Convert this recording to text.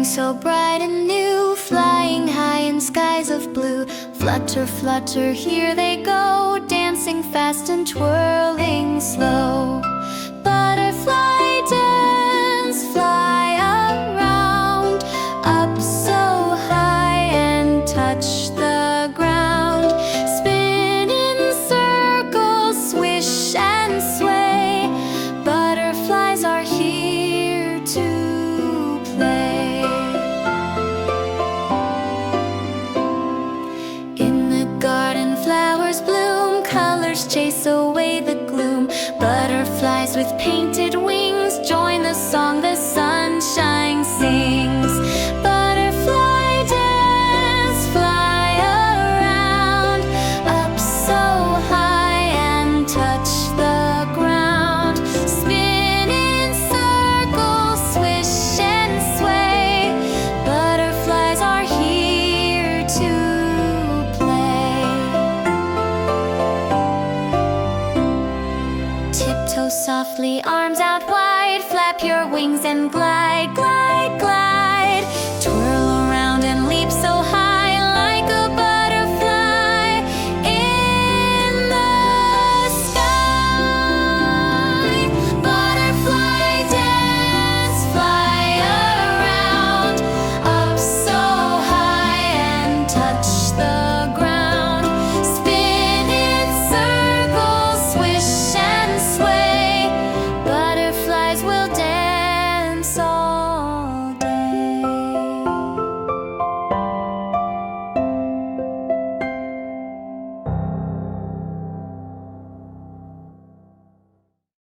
Something so bright and new, flying high in skies of blue. Flutter, flutter, here they go, dancing fast and twirling slow. Butterfly dance, fly around, up so high and touch the ground. Spin in circles, swish and sway. Butterflies are here to play. In the garden flowers bloom, colors chase away the gloom. Butterflies with painted wings join the song the sunshine sings. Butterfly dance, fly around, up so high and touch the ground. Spin in circles, swish and sway. Butterflies are here to play. Tiptoe softly, arms out wide, flap your wings and glide, glide, glide.